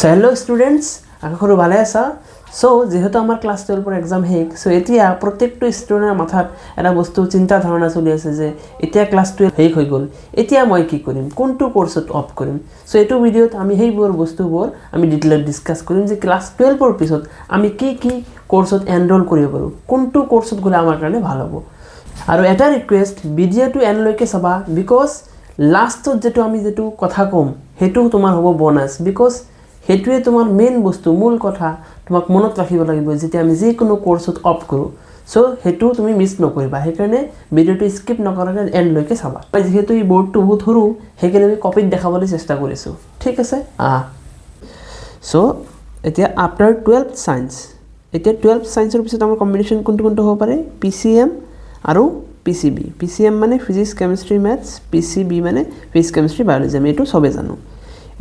So hello students, আশা কৰো ভালে আছা। সো যেহেতু আমাৰ ক্লাস 12 ৰ এক্সাম হেক, সো এতিয়া প্ৰত্যেকটো ষ্টুডেন্টৰ মাথাত এটা বস্তু চিন্তা ধাৰণা চলি আছে যে এতিয়া ক্লাস 12 হেক হৈ গল, এতিয়া মই কি কৰিম, কোনটো কোৰ্সত অপ কৰিম। সো এইটো ভিডিওত আমি হেইবোৰ বস্তুবোৰ আমি ডিটেইলত ডিসকাস কৰিম যে ক্লাস 12 ৰ পিছত আমি কি কি কোৰ্সত এনৰোল কৰিব পাৰো, কোনটো কোৰ্সত গলে আমাৰ কাৰণে ভাল হ'ব। আৰু এটা ৰিকুৱেষ্ট, ভিডিওটো এনলৈকে চাবা, বিকজ লাষ্টত যেটো আমি যেটো কথা কম হেতু তোমাৰ হ'ব বোনাস, বিকজ হেতুৱে তোমাৰ মেইন বস্তু মূল কথা তোমাক মনত ৰাখিব লাগিব যেতিয়া আমি যে কোনো কোৰ্সত অপ কৰো। সো হেতু তুমি মিস নকৰিবা, হেকাৰণে ভিডিওটো স্কিপ নকৰাকৈ এন্ড লৈকে চাবা। যেহেতু এই বোৰ্ডটো বহুত সৰু, হেকাৰণে আমি কপিত দেখাবলৈ চেষ্টা কৰিছো, ঠিক আছে। সো এতিয়া আফটাৰ 12th সায়েন্স, এতিয়া 12th সায়েন্সৰ পিছত আমাৰ কম্বিনেশন কোনটো হ'ব পাৰে, পিসিএম আৰু পিসিবি। পিসিএম মানে ফিজিক্স কেমিষ্ট্ৰি ম্যাথছ, পিসিবি মানে ফিজিক্স কেমিষ্ট্ৰি বায়োলজি, আমি এটো সবে জানো।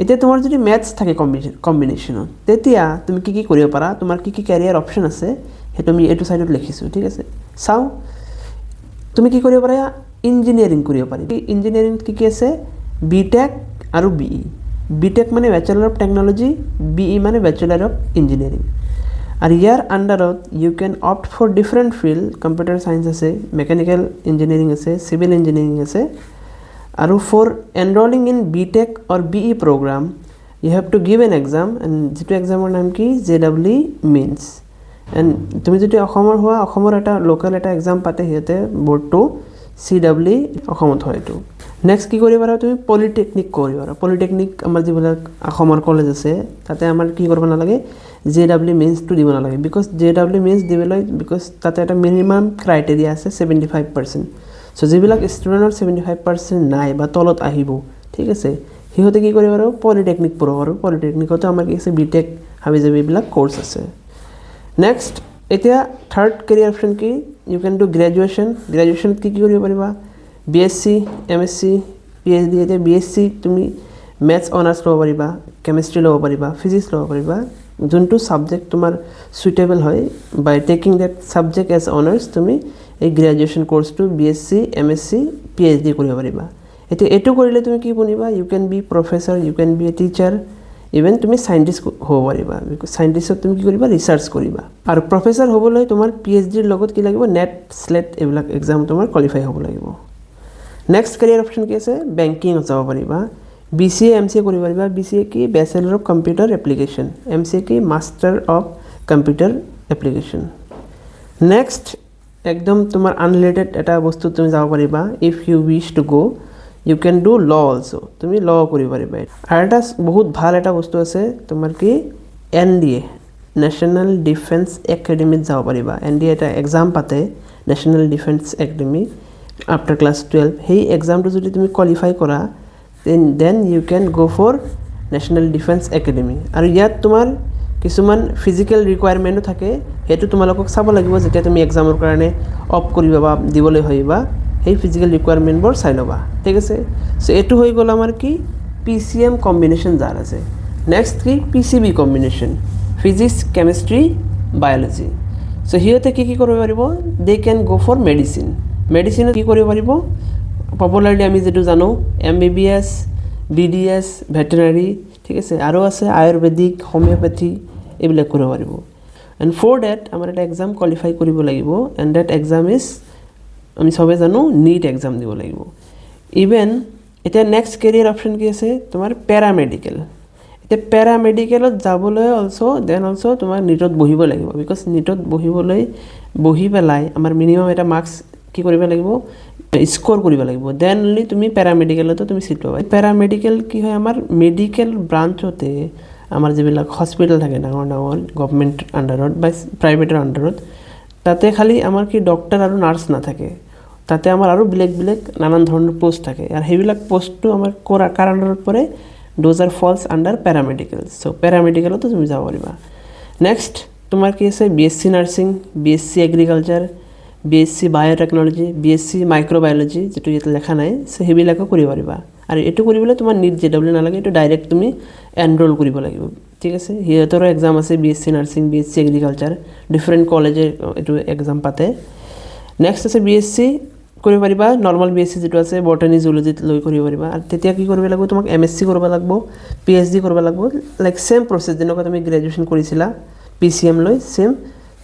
এতিয়া তোমাৰ যদি ম্যাথছ থাকে কম্বিনেশনত, তেতিয়া তুমি কি কি কৰিব পাৰা, তোমাৰ কি কি ক্যাৰিয়াৰ অপশন আছে হেতু আমি এটো সাইডত লিখিছো, ঠিক আছে। চাও তুমি কি কৰিব পাৰা, ইঞ্জিনিয়াৰিং কৰিব পাৰি। ইঞ্জিনিয়াৰিং কি কি আছে, বিটেক আৰু বিই। বিটেক মানে ব্যাচেলর অফ টেকনলজি, বিই মানে ব্যাচেলর অফ ইঞ্জিনিয়ারিং। আর ইয়ার আন্ডারত you can opt for different field, computer science আছে, মেকানিক্যাল ইঞ্জিনিয়ারিং আছে, সিভিল ইঞ্জিনিয়ারিং আছে। আৰু for enrolling in BTech or BE programme you have to give an exam, and যেটো এক্সামৰ নাম কি JEE মেইনস। এন্ড তুমি যদি অসমৰ হোৱা, অসমৰ এটা লোকাল এটা এক্সাম পাতে হিতে বোৰ্ডটো CEE অসমত হয় এটো। নেক্সট কি কৰিব পাৰা, তুমি পলিটেকনিক কৰিব পাৰা। পলিটেকনিক আমাৰ যিবিলাক অসমৰ কলেজ আছে তাতে আমাৰ কি কৰিব নালাগে, JEE মেইনসটো দিব নালাগে, বিকজ JEE মেইনস দিবলৈ বিকজ তাতে এটা মিনিমাম ক্ৰাইটেৰিয়া আছে 75%। সো যিবিলাক ষ্টুডেণ্টৰ 75% নাই বা তলত আহিব, ঠিক আছে, সিহঁতে কি কৰিব আৰু পলিটেকনিক পঢ়িব আৰু পলিটেকনিকতো আমাৰ কি আছে বিটেক হাবি যাবি এইবিলাক কোৰ্স আছে। নেক্সট এতিয়া থাৰ্ড কেৰিয়াৰ অপশন কি, you can do graduation. Graduation কি কৰিব পাৰিবা, BSc, MSc, PhD। এতিয়া BSc তুমি ম্যাথছ অনাৰ্স ল'ব পাৰিবা, কেমিষ্ট্ৰি ল'ব পাৰিবা, ফিজিক্স ল'ব পাৰিবা, যোনটো সাবজেক্ট তোমাৰ সুইটেবল হয়। বাই টেকিং দ্যাট সাবজেক্ট এজ অনাৰ্স তুমি এই গ্ৰেজুৱেশ্যন কোৰ্সটো BSc, MSc, PhD কৰিব পাৰিবা। এতিয়া এটো কৰিলে তুমি কি বনিবা, you can be professor, you can be a teacher, even তুমি সাইন্টিষ্ট হ'ব পাৰিবা, বিকজ সাইন্টিষ্টত তুমি কি কৰিবা, ৰিসাৰ্চ কৰিবা। আৰু প্ৰফেসৰ হ'বলৈ তোমাৰ PhD ৰ লগত কি লাগিব, নেট স্লেট এইবিলাক এক্সাম তোমাৰ কোৱালিফাই হ'ব লাগিব। নেক্সট কেৰিয়াৰ অপশন কি আছে, বেংকিঙত যাব পাৰিবা। BCA MCA কৰিব পাৰিবা। BCA কি, bachelor of computer application, MCA কি, master of computer application. Next একদম তোমাৰ আনৰিলেটেড এটা বস্তু তুমি যাব পাৰিবা, if you wish to go you can do law also, তুমি ল কৰিব পাৰিবা। আৰু এটা বহুত ভাল এটা বস্তু আছে তোমাৰ কি, NDA নেশ্যনেল ডিফেন্স একাডেমিত যাব পাৰিবা। NDA এটা এক্সাম পাতে, national defence academy, after class 12। সেই এক্সামটো যদি তুমি কোৱালিফাই কৰা, then you can go for national defence academy. আৰু ইয়াত তোমাৰ কিছুমান ফিজিক্যাল ৰিকুৱাৰমেণ্টো থাকে, হেতু তোমালোকক চাব লাগিব যেতিয়া তুমি এক্সামৰ কাৰণে অপ কৰিবা বা দিবলৈ হইবা, সেই ফিজিক্যাল ৰিকুৱাৰমেণ্টবোৰ চাই ল'বা, ঠিক আছে। সো এটো হৈ গ'ল আমাৰ কি, PCM কম্বিনেশন যাৰ আছে। নেক্সট কি, PCB combination, physics chemistry biology. So হিহঁতে কি কি কৰিব পাৰিব, they can go for medicine. মেডিচিনত কি কৰিব পাৰিব, পপুলাৰলি আমি যেটো জানো MBBS, BDS, ভেটেনাৰী, ঠিক আছে, আৰু আছে আয়ুৰ্বেদিক, হোমিওপ্যাথি, এইবিলাক কৰিব পাৰিব। এণ্ড ফৰ ডেট আমাৰ এটা এক্সাম কোৱালিফাই কৰিব লাগিব, এণ্ড ডেট এক্সাম ইজ, আমি সবে জানো, নীট এক্সাম দিব লাগিব। ইভেন এতিয়া নেক্সট কেৰিয়াৰ অপশন কি আছে তোমাৰ, পেৰামেডিকেল। এতিয়া পেৰামেডিকেলত যাবলৈ অলসো তোমাৰ নীটত বহিব লাগিব, বিকজ নীটত বহি পেলাই আমাৰ মিনিমাম এটা মাৰ্কস কি কৰিব লাগিব, স্কোৰ কৰিব লাগিব, দেন অনলি তুমি পেৰামেডিকেলতো তুমি সিট পাবা। পেৰামেডিকেল কি হয়, আমাৰ মেডিকেল ব্ৰাঞ্চতে আমাৰ যিবিলাক হস্পিটেল থাকে ডাঙৰ ডাঙৰ গভৰ্নমেণ্ট আণ্ডাৰত বা প্ৰাইভেটৰ আণ্ডাৰত, তাতে খালি আমাৰ কি ডক্টৰ আৰু নাৰ্ছ নাথাকে, তাতে আমাৰ আৰু বেলেগ বেলেগ নানান ধৰণৰ পোষ্ট থাকে। আৰু সেইবিলাক পোষ্টটো আমাৰ কাৰ আণ্ডাৰত পৰে, those are falls under paramedical. So প্যাৰামেডিকেলতো তুমি যাব পাৰিবা। নেক্সট তোমাৰ কি আছে, BSc nursing, BSc agriculture, BSc biotechnology, BSc microbiology, যেটো ইয়াতে লেখা নাই, সো সেইবিলাকো কৰিব পাৰিবা। আৰু এটো কৰিবলৈ তোমাৰ নীট JEE নালাগে, এটো ডাইৰেক্ট তুমি এনৰোল কৰিব লাগিব, ঠিক আছে। সিহঁতৰো এক্সাম আছে, BSc nursing, BSc agriculture, different কলেজে এটো এক্সাম পাতে। নেক্সট আছে BSc কৰিব পাৰিবা নৰ্মেল BSc যেটো আছে বটানী জুলজিত লৈ কৰিব পাৰিবা আৰু তেতিয়া কি কৰিব লাগিব তোমাক MSc কৰিব লাগিব PhD কৰিব লাগিব লাইক সেম প্ৰসেস যেনেকৈ তুমি গ্ৰেজুৱেচন কৰিছিলা PCM লৈ সেম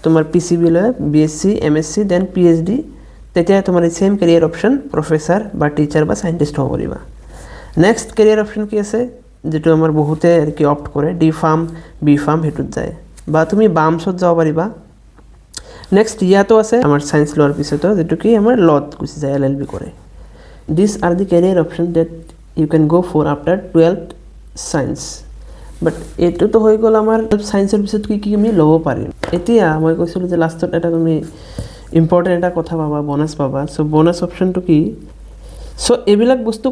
তোমাৰ PCB লৈ BSc MSc দেন PhD তেতিয়া তোমাৰ সেম কেৰিয়াৰ অপচন প্ৰফেসৰ বা টিচাৰ বা সাইন্টিস্ট হ'ব পাৰিবা নেক্সট কেৰিয়াৰ অপচন কি আছে যেটো আমাৰ বহুতে কি অপ্ট কৰে D Pharm B Pharm হেতুত যায় বা তুমি বামছত যাব পাৰিবা নেক্সট ইয়াতো আছে আমাৰ সায়েন্স লোৱাৰ পিছতো যেটো কি আমাৰ লত গুছি যায় LLB কৰে these are the career options that you can go for after 12th science but এটো তো হৈ গল আমাৰ সায়েন্সৰ পিছত কি কি আমি লব পাৰিম এতিয়া মই কৈছিলো যে লাষ্টত এটা তুমি ইম্পৰ্টেন্ট এটা কথা পাবা বোনাস পাবা সো বোনাস অপশনটো কি সো এবিলাক বস্তু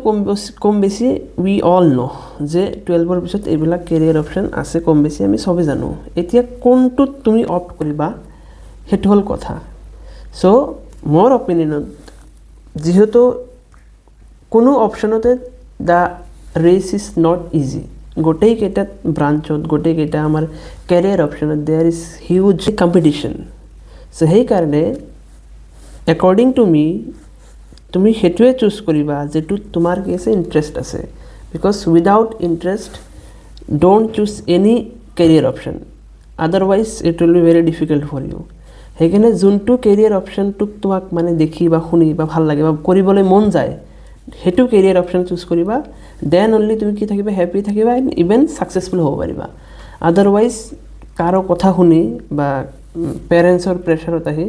কম বেছি we all know যে 12 ৰ পিছত এবিলাক কেৰিয়াৰ অপচন আছে কম বেছি আমি সবে জানো এতিয়া কোনটো তুমি অপ্ট কৰিবা হেতু হল কথা সো মোৰ অপিনিয়নত যেহেতু কোনো অপশনতে the race is not easy গোটেই কেটা ব্ৰাঞ্চত গোটেই কেটা আমাৰ কেৰিয়াৰ অপশনত there is huge competition so হেই কাৰণে according to me তুমি হেতুৱে চুজ কৰিবা যেটো তোমাৰ কি আছে ইন্টারেস্ট আছে because without interest don't choose any career option otherwise it will be very difficult for you হেগেনে যোনটো কেৰিয়াৰ অপশনটো তোমাক মানে দেখি বা শুনি বা ভাল লাগে বা কৰিবলৈ মন যায় হেতু কেৰিয়াৰ অপশন চুজ কৰিবা দেন অনলি তুমি কি থাকিবা হ্যাপি থাকিবা এন্ড ইভেন সাকসেসফুল হ'ব পাৰিবা আদাৰওয়াইজ কাৰো কথা শুনি বা পেৰেন্টছৰ প্ৰেছাৰত আহি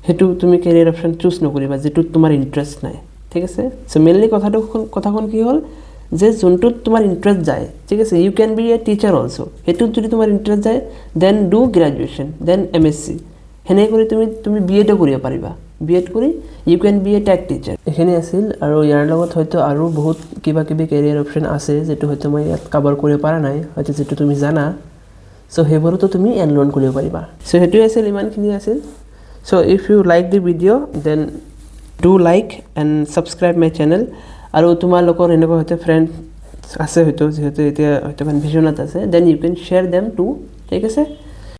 হেতু তুমি কেৰিয়াৰ অপশন চুজ নকৰিবা যেটো তোমাৰ ইন্টারেস্ট নাই ঠিক আছে সো মেইনলি কথাখন কি হল যে যোনটো তোমাৰ ইন্টাৰেস্ট যায় ঠিক আছে you can be a teacher also হেতু যদি তোমাৰ ইন্টাৰেস্ট যায় then do graduation then MSc হেনে কৰি তুমি BEd কৰিব পাৰিবা BEd কৰি you can be a tech teacher এখানে আছিল আৰু ইয়াৰ লগত হয়তো আৰু বহুত কিবা কিবি কেৰিয়াৰ অপশন আছে যেটো হয়তো মই ইয়াত কভাৰ কৰিব পৰা নাই হয়তো যেটো তুমি জানা সো হেবোৰতো তুমি এনৰোল কৰিব পাৰিবা সো হেতু আছিল ইমানখিনি আছিল so if you like the video then do like and subscribe my channel আৰু তোমাৰ লোকৰ এনেকৈ হয়তো ফ্ৰেন্ড আছে হয়তো যেহেতু এতিয়া হয়তো কনফিউজনত আছে then you can share them too ঠিক আছে